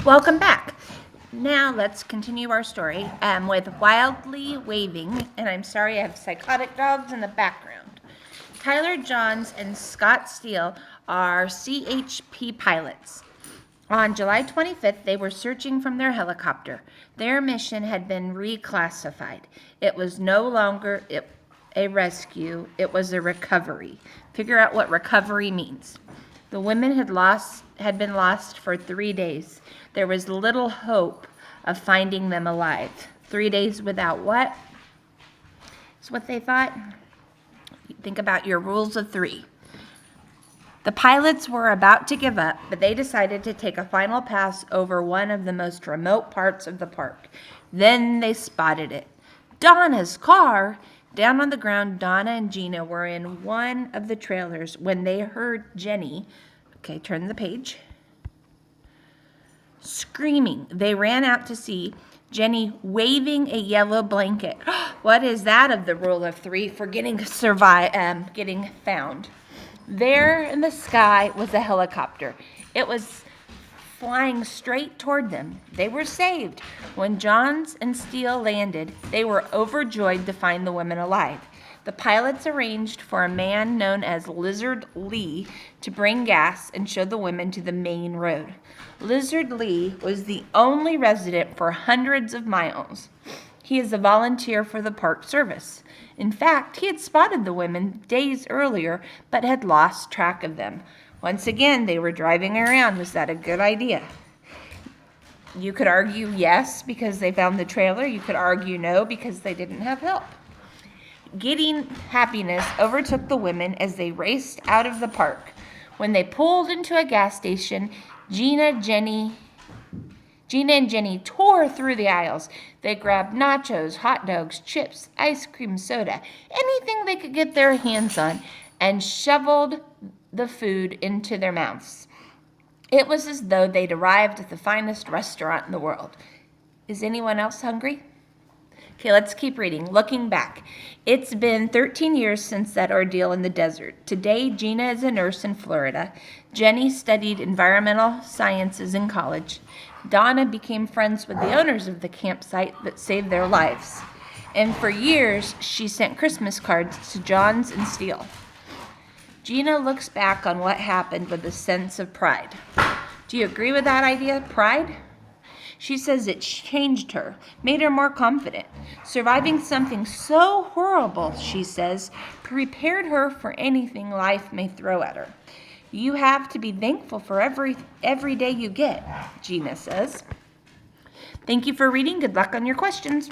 Welcome back. Now let's continue our story with Wildly Waving, and I'm sorry I have psychotic dogs in the background. Tyler Johns and Scott Steele are CHP pilots. On July 25th, they were searching from their helicopter. Their mission had been reclassified. It was no longer a rescue, it was a recovery. Figure out what recovery means. The women had been lost for 3 days. There was little hope of finding them alive. 3 days without what? Is what they thought. Think about your rules of 3. The pilots were about to give up, but they decided to take a final pass over one of the most remote parts of the park. Then they spotted it. Donna's car! Down on the ground, Donna and Gina were in one of the trailers when they heard Jenny, turn the page, screaming. They ran out to see Jenny waving a yellow blanket. What is that of the rule of 3 for getting found? There in the sky was a helicopter. It was flying straight toward them. They were saved. When Johns and Steele landed, they were overjoyed to find the women alive. The pilots arranged for a man known as Lizard Lee to bring gas and show the women to the main road. Lizard Lee was the only resident for hundreds of miles. He is a volunteer for the Park Service. In fact, he had spotted the women days earlier, but had lost track of them. Once again, they were driving around. Was that a good idea? You could argue yes, because they found the trailer. You could argue no, because they didn't have help. Giddy happiness overtook the women as they raced out of the park. When they pulled into a gas station, Gina and Jenny tore through the aisles. They grabbed nachos, hot dogs, chips, ice cream, soda, anything they could get their hands on, and shoveled the food into their mouths. It was as though they'd arrived at the finest restaurant in the world. Is anyone else hungry? Okay, let's keep reading. Looking back, it's been 13 years since that ordeal in the desert. Today, Gina is a nurse in Florida. Jenny studied environmental sciences in college. Donna became friends with the owners of the campsite that saved their lives. And for years, she sent Christmas cards to Johns and Steele. Gina looks back on what happened with a sense of pride. Do you agree with that idea, pride? She says it changed her, made her more confident. Surviving something so horrible, she says, prepared her for anything life may throw at her. You have to be thankful for every day you get, Gina says. Thank you for reading. Good luck on your questions.